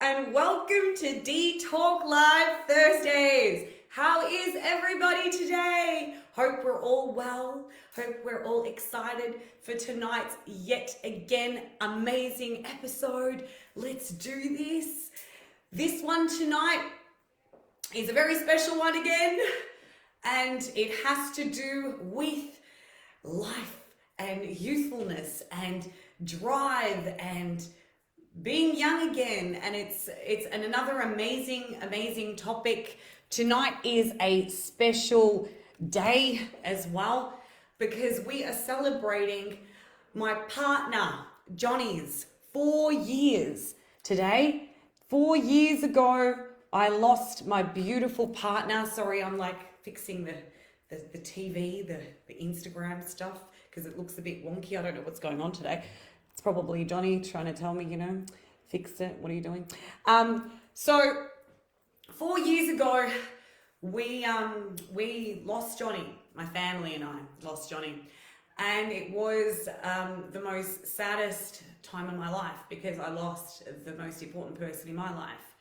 And welcome to Dee Talk Live Thursdays. How is everybody today? Hope we're all well. Hope we're all excited for tonight's yet again amazing episode. Let's do this. This one tonight is a very special one again, and it has to do with life and youthfulness and drive and being young again. And it's another amazing topic. Tonight is a special day as well because we are celebrating my partner Johnny's 4 years today. 4 years ago I lost my beautiful partner. Sorry, I'm like fixing the TV, the Instagram stuff because it looks a bit wonky. I don't know what's going on today. It's probably Johnny trying to tell me, fix it. What are you doing? So 4 years ago, we lost Johnny. My family and I lost Johnny, and it was the most saddest time of my life because I lost the most important person in my life.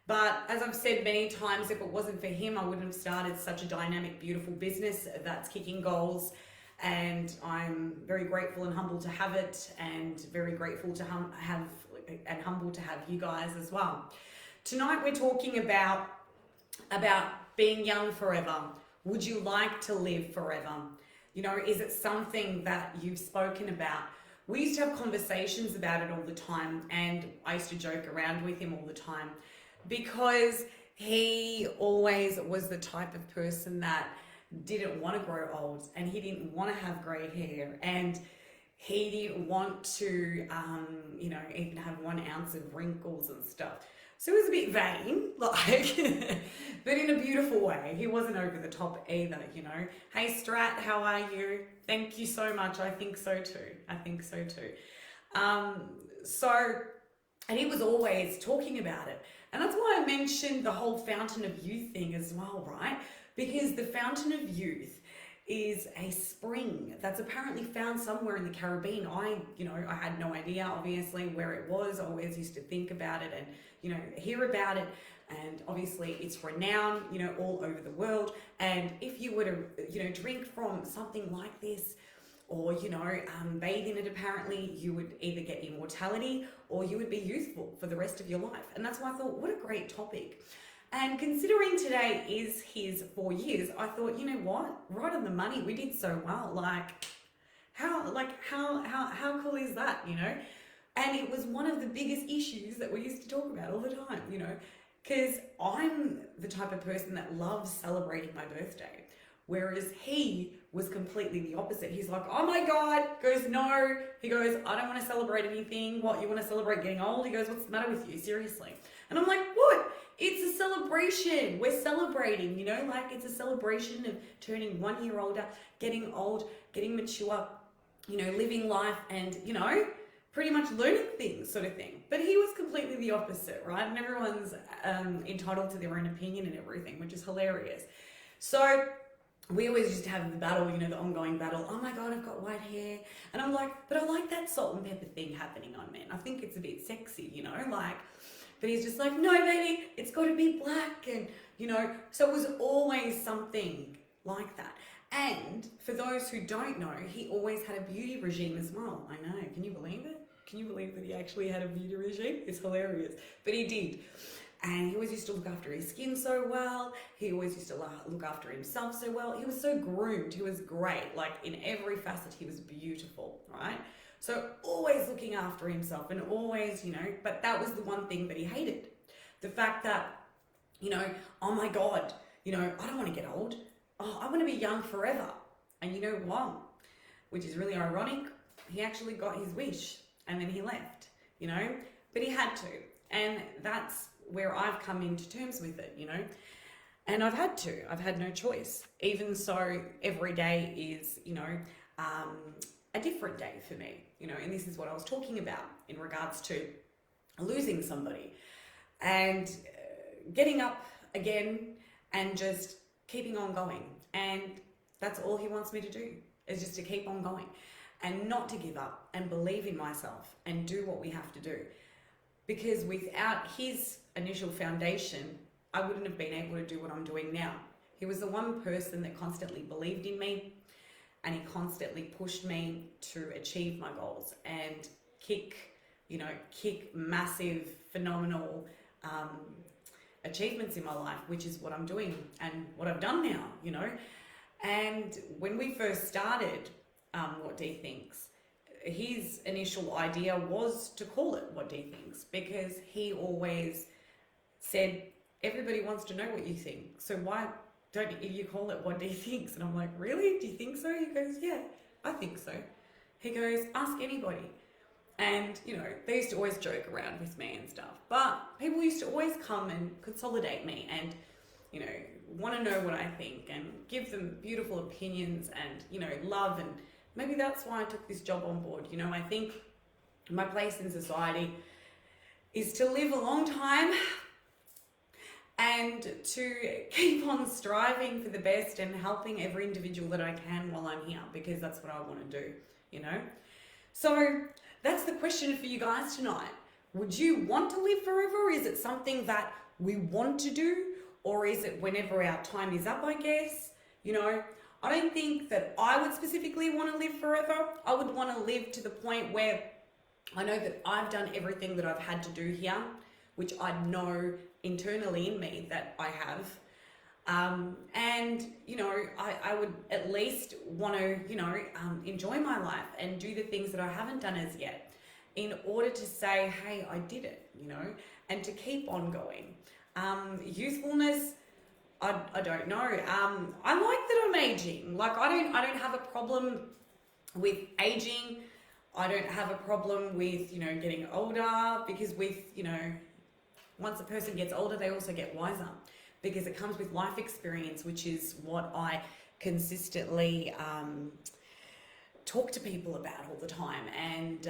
But as I've said many times, if it wasn't for him, I wouldn't have started such a dynamic, beautiful business that's kicking goals. And I'm very grateful and humble to have it, and very grateful to have and humble to have you guys as well. Tonight we're talking about being young forever. Would you like to live forever? Is it something that you've spoken about? We used to have conversations about it all the time, and I used to joke around with him all the time because he always was the type of person that didn't want to grow old, and he didn't want to have grey hair, and he didn't want to even have 1 ounce of wrinkles and stuff. So he was a bit vain, but in a beautiful way. He wasn't over the top either. Hey Strat, how are you? Thank you so much. I think so too. And he was always talking about it, and that's why I mentioned the whole fountain of youth thing as well, right? Because the fountain of youth is a spring that's apparently found somewhere in the Caribbean. I had no idea, obviously, where it was. I always used to think about it and, hear about it. And obviously it's renowned, all over the world. And if you were to, drink from something like this or, bathe in it, apparently you would either get immortality or you would be youthful for the rest of your life. And that's why I thought, what a great topic. And considering today is his 4 years, I thought, you know what? Right on the money. We did so well. How cool is that, And it was one of the biggest issues that we used to talk about all the time, because I'm the type of person that loves celebrating my birthday. Whereas he was completely the opposite. He's like, oh my God, goes, no. He goes, I don't want to celebrate anything. What, you want to celebrate getting old? He goes, what's the matter with you? Seriously. And I'm like, what? It's a celebration. We're celebrating, it's a celebration of turning 1 year older, getting old, getting mature, living life and, pretty much learning things sort of thing. But he was completely the opposite, right? And everyone's entitled to their own opinion and everything, which is hilarious. So we always used to have the battle, the ongoing battle. Oh my God, I've got white hair. And I'm like, but I like that salt and pepper thing happening on men. I think it's a bit sexy, but he's just like, no, baby, it's got to be black. And, so it was always something like that. And for those who don't know, he always had a beauty regime as well. I know. Can you believe it? Can you believe that he actually had a beauty regime? It's hilarious. But he did. And he always used to look after his skin so well. He always used to look after himself so well. He was so groomed. He was great. In every facet, he was beautiful, right? So always looking after himself and always, but that was the one thing that he hated. The fact that, oh my God, I don't want to get old. Oh, I want to be young forever. And you know what? Which is really ironic. He actually got his wish and then he left, but he had to. And that's where I've come into terms with it, and I've had no choice. Even so, every day is, a different day for me, and this is what I was talking about in regards to losing somebody and getting up again and just keeping on going. And that's all he wants me to do, is just to keep on going and not to give up and believe in myself and do what we have to do. because without his initial foundation, I wouldn't have been able to do what I'm doing now. He was the one person that constantly believed in me, and he constantly pushed me to achieve my goals and kick massive, phenomenal achievements in my life, which is what I'm doing and what I've done now. And when we first started What Dee Thinks, his initial idea was to call it What Dee Thinks, because he always said, everybody wants to know what you think, so why don't you call it What Dee Thinks? And I'm like, really? Do you think so? He goes, yeah, I think so. He goes, ask anybody. And, they used to always joke around with me and stuff. But people used to always come and consolidate me and, want to know what I think and give them beautiful opinions and, love. And maybe that's why I took this job on board. I think my place in society is to live a long time and to keep on striving for the best and helping every individual that I can while I'm here, because that's what I want to do, So that's the question for you guys tonight. Would you want to live forever? Is it something that we want to do? Or is it whenever our time is up, I guess? I don't think that I would specifically want to live forever. I would want to live to the point where I know that I've done everything that I've had to do here, which I know internally in me that I have. I would at least want to, enjoy my life and do the things that I haven't done as yet in order to say, hey, I did it, and to keep on going. Youthfulness, I don't know. I like that I'm aging. Like, I don't have a problem with aging. I don't have a problem with, getting older, because with, once a person gets older, they also get wiser, because it comes with life experience, which is what I consistently talk to people about all the time. And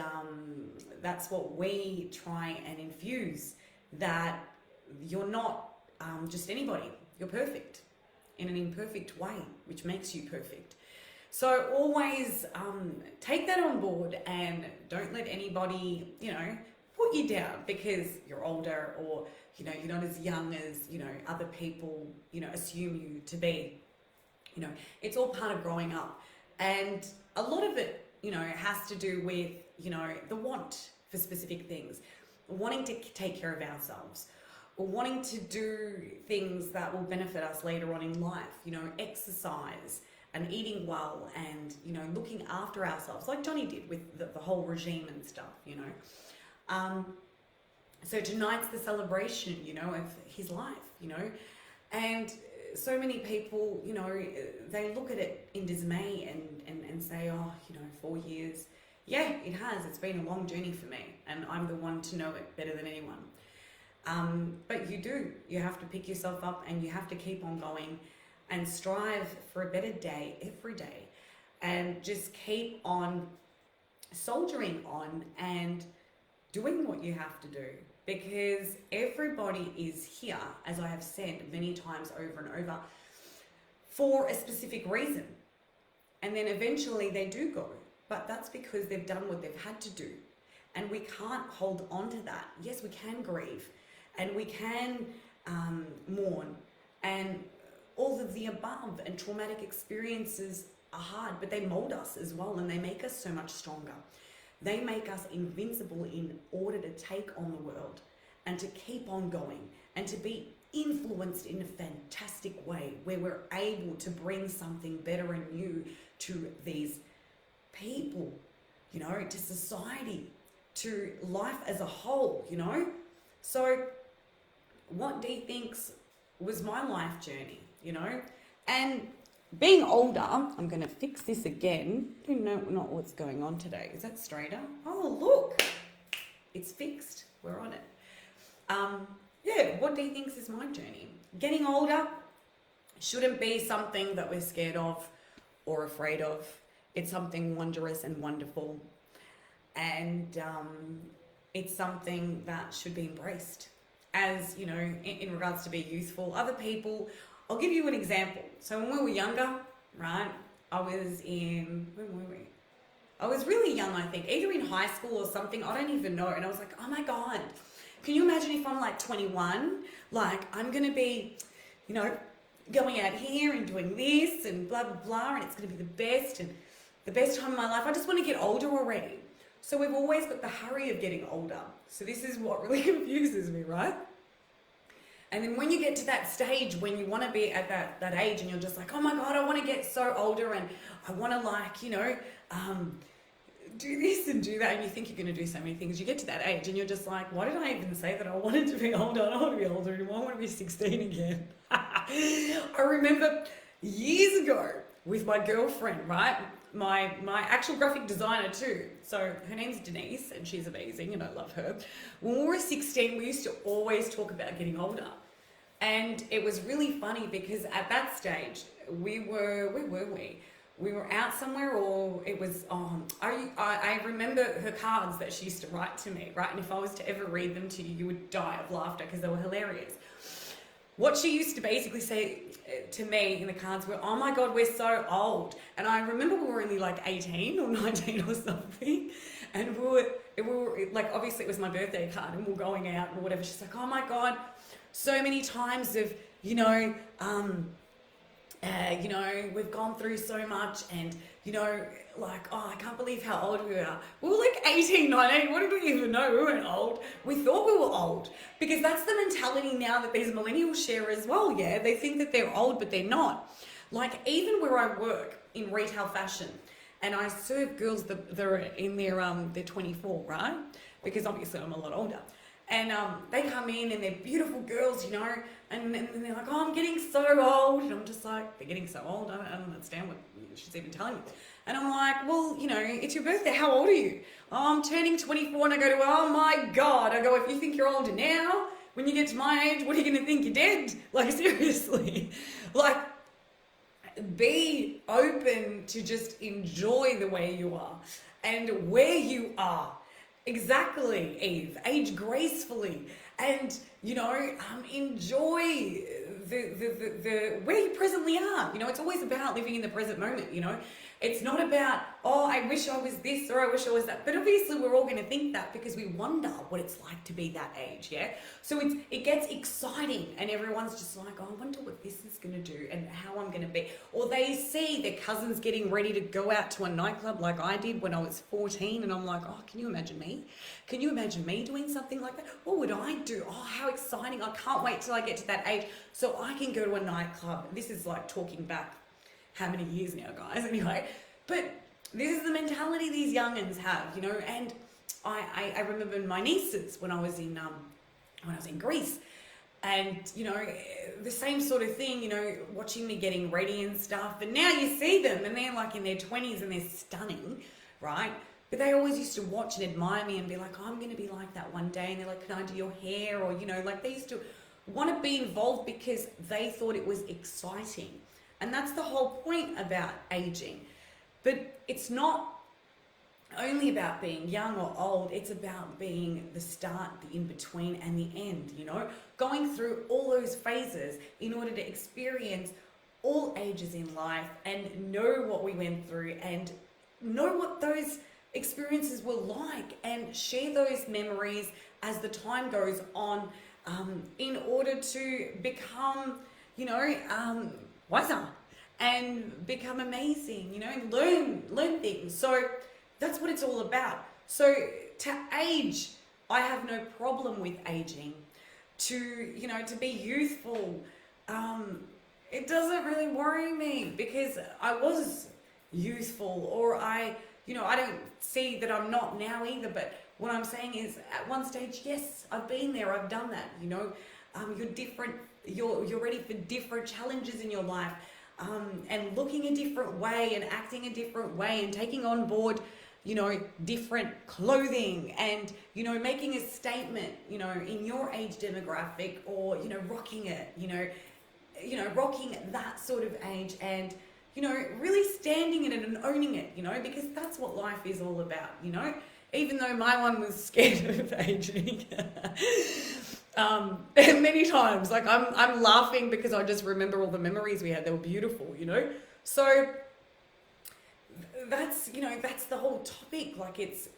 that's what we try and infuse, that you're not just anybody. You're perfect in an imperfect way, which makes you perfect. So always take that on board and don't let anybody, put you down because you're older, or, you're not as young as, other people, assume you to be. It's all part of growing up. And a lot of it, has to do with, the want for specific things, wanting to take care of ourselves, or wanting to do things that will benefit us later on in life, exercise and eating well and, looking after ourselves, like Johnny did with the whole regime and stuff, So tonight's the celebration, of his life, and so many people, they look at it in dismay and say, 4 years. Yeah, it has. It's been a long journey for me, and I'm the one to know it better than anyone. But you have to pick yourself up, and you have to keep on going and strive for a better day every day, and just keep on soldiering on and doing what you have to do, because everybody is here, as I have said many times over and over, for a specific reason. And then eventually they do go, but that's because they've done what they've had to do. And we can't hold on to that. Yes, we can grieve, and we can mourn, and all of the above, and traumatic experiences are hard, but they mold us as well, and they make us so much stronger. They make us invincible in order to take on the world and to keep on going and to be influenced in a fantastic way, where we're able to bring something better and new to these people, to society, to life as a whole, So What Dee Thinks was my life journey, and being older, I'm going to fix this again. I don't know not what's going on today. Is that straighter? Oh, look, it's fixed. We're on it. What Dee Thinks is my journey. Getting older shouldn't be something that we're scared of or afraid of. It's something wondrous and wonderful. And it's something that should be embraced. As, in regards to be youthful, other people, I'll give you an example. So when we were younger, right, when were we? I was really young, I think, either in high school or something, I don't even know. And I was like, oh my God, Can you imagine if I'm like 21, like I'm going to be, you know, going out here and doing this and blah, blah, blah, and it's going to be the best and the best time of my life. I just want to get older already. So we've always got the hurry of getting older. So this is what really confuses me, right? And then when you get to that stage when you want to be at that age and you're just like, oh my God, I want to get so older and I want to like, you know, do this and do that, and you think you're going to do so many things. You get to that age and you're just like, why did I even say that I wanted to be older? I don't want to be older anymore. I want to be 16 again. I remember years ago with my girlfriend, right? My actual graphic designer too. So her name's Denise and she's amazing and I love her. When we were 16, we used to always talk about getting older. And it was really funny because at that stage, where were we? We were out somewhere, or it was, I remember her cards that she used to write to me, right? And if I was to ever read them to you, you would die of laughter because they were hilarious. What she used to basically say to me in the cards were, oh my God, we're so old. And I remember we were only like 18 or 19 or something. And we were like, obviously it was my birthday card and we were going out or whatever. She's like, oh my God, so many times of, we've gone through so much and, like, oh, I can't believe how old we are. We were like 18, 19. What did we even know? We weren't old. We thought we were old because that's the mentality now that these millennials share as well, yeah? They think that they're old, but they're not. Like, even where I work in retail fashion and I serve girls that are in they're 24, right? Because obviously I'm a lot older. And they come in and they're beautiful girls, and they're like, oh, I'm getting so old. And I'm just like, they're getting so old? I don't understand what she's even telling me. And I'm like, well, it's your birthday. How old are you? Oh, I'm turning 24. And I go to, oh my God. I go, if you think you're older now, when you get to my age, what are you going to think? You're dead? Like, seriously. Like, be open to just enjoy the way you are and where you are. Exactly, Eve. Age gracefully, and enjoy the where you presently are. It's always about living in the present moment. It's not about, oh, I wish I was this or I wish I was that. But obviously, we're all going to think that because we wonder what it's like to be that age. Yeah. So it gets exciting, and everyone's just like, oh, I wonder what this is going to do and how I'm going to be. Or they see their cousins getting ready to go out to a nightclub like I did when I was 14, and I'm like, oh, can you imagine me? Can you imagine me doing something like that? What would I do? Oh, how exciting. I can't wait till I get to that age so I can go to a nightclub. This is like talking back how many years now, guys, anyway. But this is the mentality these young'uns have, and I remember my nieces when I was in Greece, and the same sort of thing, watching me getting ready and stuff. And now you see them and they're like in their 20s and they're stunning, right? But they always used to watch and admire me and be like, oh, I'm going to be like that one day. And they're like, can I do your hair? Or, like they used to want to be involved because they thought it was exciting. And that's the whole point about aging. But it's not only about being young or old, it's about being the start, the in-between, and the end, going through all those phases in order to experience all ages in life and know what we went through and know what those experiences were like and share those memories as the time goes on, in order to become, wiser and become amazing, learn things. So that's what it's all about. So to age, I have no problem with aging. To be youthful, it doesn't really worry me because I was youthful, or I don't see that I'm not now either. But what I'm saying is, at one stage, yes, I've been there, I've done that. You're different. You're ready for different challenges in your life. And looking a different way and acting a different way and taking on board, different clothing and, making a statement, in your age demographic, or, rocking it, rocking that sort of age and, really standing in it and owning it, because that's what life is all about, even though my one was scared of aging. Many times, like I'm laughing because I just remember all the memories we had. They were beautiful, So that's the whole topic. Like, it's,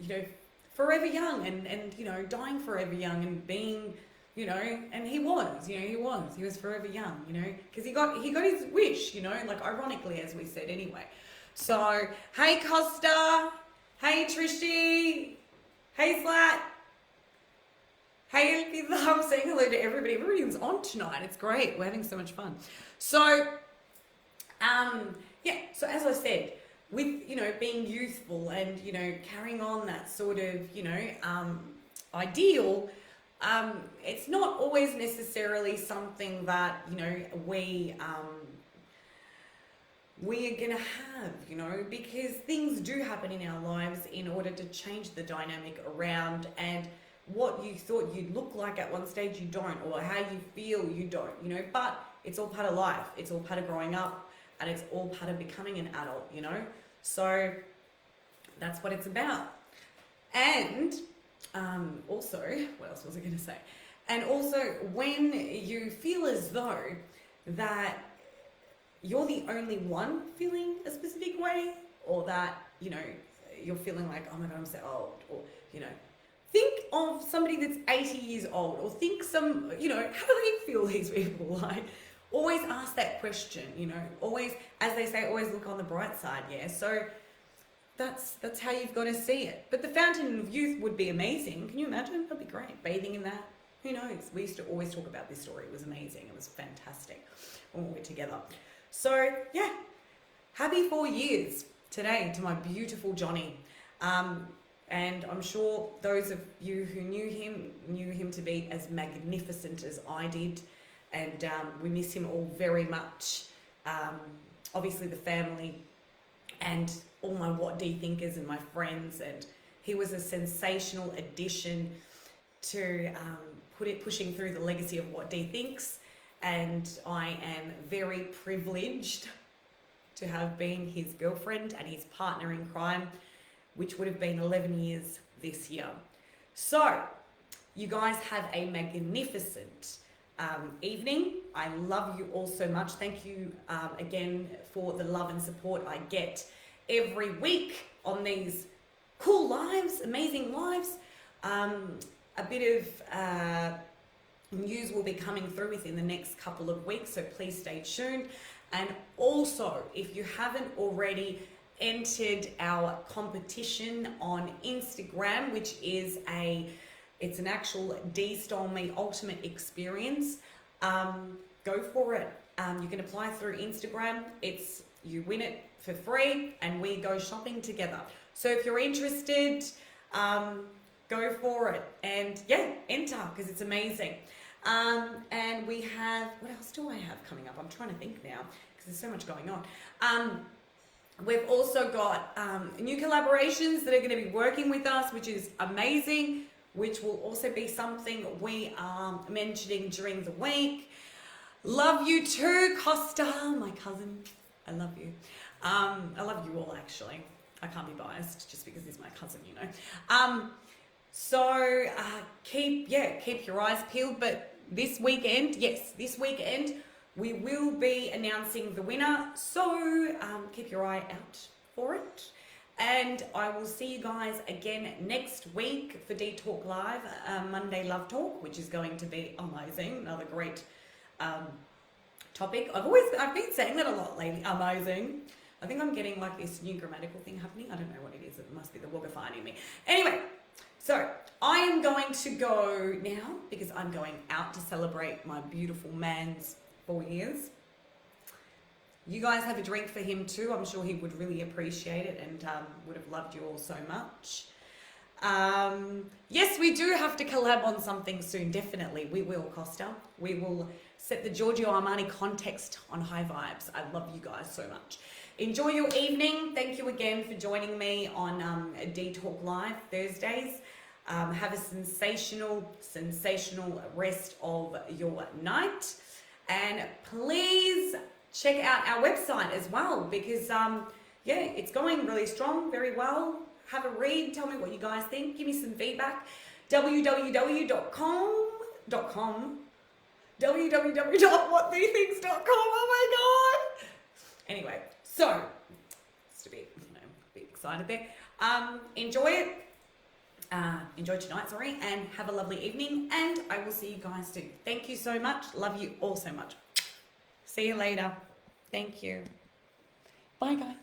forever young and you know, dying forever young and being, you know, and he was forever young, you know, because he got his wish, you know, like ironically, as we said anyway. So, hey Costa, hey Trishy, hey Slat, hey, I'm saying hello to everybody. Everybody's on tonight. It's great. We're having so much fun. So, yeah, so as I said, with, you know, being youthful and, you know, carrying on that sort of, you know, ideal, it's not always necessarily something that, you know, we are going to have, you know, because things do happen in our lives in order to change the dynamic around, and what you thought you'd look like at one stage you don't, or how you feel you don't, you know, but it's all part of life. It's all part of growing up, and it's all part of becoming an adult, you know. So that's what it's about. And also, what else was I going to say? And also, when you feel as though that you're the only one feeling a specific way, or that, you know, you're feeling like, oh my God, I'm so old, or, you know, think of somebody that's 80 years old, or think some, you know, how do they feel, these people? Like, always ask that question, you know, always, as they say, always look on the bright side, yeah? So that's how you've got to see it. But the Fountain of Youth would be amazing. Can you imagine? That'd be great. Bathing in that. Who knows? We used to always talk about this story. It was amazing. It was fantastic when we were together. So, yeah, happy 4 years today to my beautiful Johnny. And I'm sure those of you who knew him to be as magnificent as I did. And we miss him all very much. Obviously the family and all my What Dee Thinkers and my friends. And he was a sensational addition to pushing through the legacy of What Dee Thinks. And I am very privileged to have been his girlfriend and his partner in crime, which would have been 11 years this year. So, you guys have a magnificent evening. I love you all so much. Thank you again for the love and support I get every week on these cool lives, amazing lives. A bit of news will be coming through within the next couple of weeks, so please stay tuned. And also, if you haven't already entered our competition on Instagram, which is it's an actual Dee Stole Me Ultimate Experience, go for it. You can apply through Instagram. You win it for free, and we go shopping together. So if you're interested, go for it, and yeah, enter, because it's amazing. And we have, what else do I have coming up? I'm trying to think now, because there's so much going on. We've also got new collaborations that are going to be working with us, which is amazing, which will also be something we are mentioning during the week. Love you too, Costa, my cousin. I love you. I love you all, actually. I can't be biased just because he's my cousin, you know. So keep your eyes peeled. But this weekend, we will be announcing the winner. So keep your eye out for it. And I will see you guys again next week for Dee Talk Live, Monday Love Talk, which is going to be amazing. Another great topic. I've been saying that a lot lately. Amazing. I think I'm getting like this new grammatical thing happening. I don't know what it is. It must be the Wogafine in me. Anyway, so I am going to go now because I'm going out to celebrate my beautiful man's 4 years. You guys have a drink for him too. I'm sure he would really appreciate it and would have loved you all so much. Yes, we do have to collab on something soon, definitely. We will, Costa. We will set the Giorgio Armani context on high vibes. I love you guys so much. Enjoy your evening. Thank you again for joining me on Dee Talk Live Thursdays. Have a sensational rest of your night. And please check out our website as well, because it's going really strong, very well. Have a read, tell me what you guys think, give me some feedback. www.whatdeethinks.com www.whatdeethinks.com. Oh my god. Anyway, so just a bit excited there. Enjoy it, enjoy tonight, and have a lovely evening, and I will see you guys soon. Thank you so much. Love you all so much. See you later. Thank you. Bye, guys.